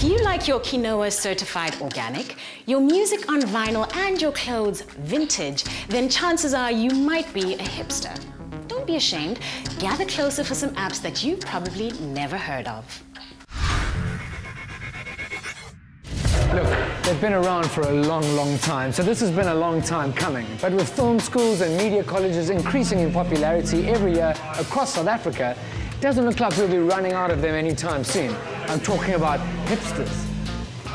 If you like your quinoa certified organic, your music on vinyl and your clothes vintage, then chances are you might be a hipster. Don't be ashamed. Gather closer for some apps that you've probably never heard of. Look, they've been around for a long, long time, so this has been a long time coming. But with film schools and media colleges increasing in popularity every year across South Africa, it doesn't look like we'll be running out of them anytime soon. I'm talking about hipsters.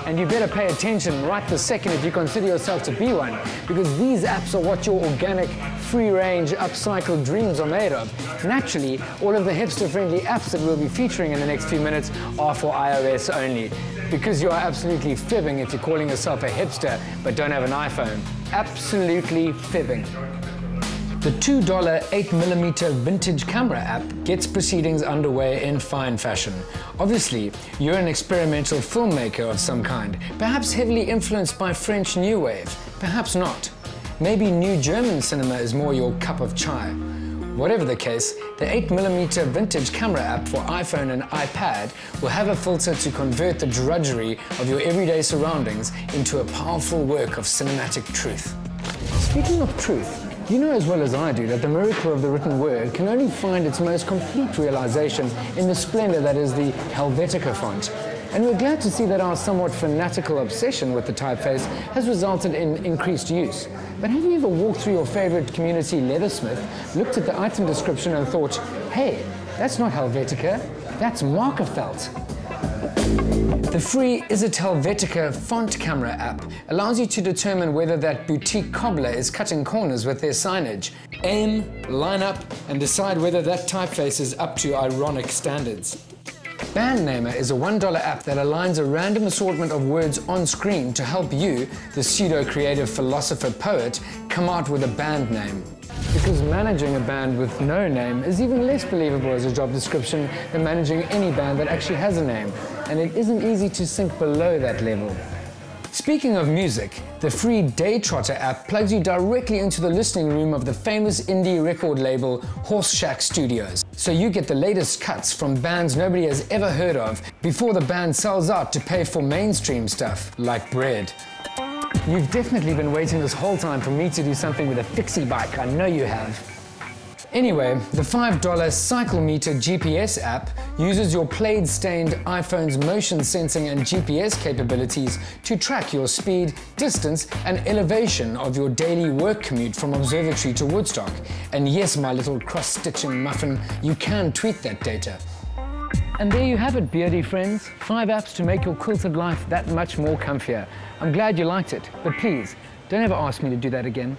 And you better pay attention right this second if you consider yourself to be one, because these apps are what your organic, free-range, upcycled dreams are made of. Naturally, all of the hipster-friendly apps that we'll be featuring in the next few minutes are for iOS only, because you are absolutely fibbing if you're calling yourself a hipster but don't have an iPhone. Absolutely fibbing. The $2 8mm vintage camera app gets proceedings underway in fine fashion. Obviously, you're an experimental filmmaker of some kind, perhaps heavily influenced by French New Wave, perhaps not. Maybe New German cinema is more your cup of chai. Whatever the case, the 8mm vintage camera app for iPhone and iPad will have a filter to convert the drudgery of your everyday surroundings into a powerful work of cinematic truth. Speaking of truth, you know as well as I do that the miracle of the written word can only find its most complete realization in the splendor that is the Helvetica font. And we're glad to see that our somewhat fanatical obsession with the typeface has resulted in increased use. But have you ever walked through your favorite community leathersmith, looked at the item description and thought, hey, that's not Helvetica, that's Markerfelt? The free Is It Helvetica font camera app allows you to determine whether that boutique cobbler is cutting corners with their signage. Aim, line up, and decide whether that typeface is up to ironic standards. Bandnamer is a $1 app that aligns a random assortment of words on screen to help you, the pseudo-creative philosopher poet, come out with a band name. Because managing a band with no name is even less believable as a job description than managing any band that actually has a name, and it isn't easy to sink below that level. Speaking of music, the free Daytrotter app plugs you directly into the listening room of the famous indie record label Horse Shack Studios. So you get the latest cuts from bands nobody has ever heard of before the band sells out to pay for mainstream stuff, like bread. You've definitely been waiting this whole time for me to do something with a fixie bike, I know you have. Anyway, the $5 Cycle Meter GPS app uses your plaid-stained iPhone's motion sensing and GPS capabilities to track your speed, distance, and elevation of your daily work commute from Observatory to Woodstock. And yes, my little cross-stitching muffin, you can tweet that data. And there you have it, beardy friends. 5 apps to make your quilted life that much more comfier. I'm glad you liked it, but please, don't ever ask me to do that again.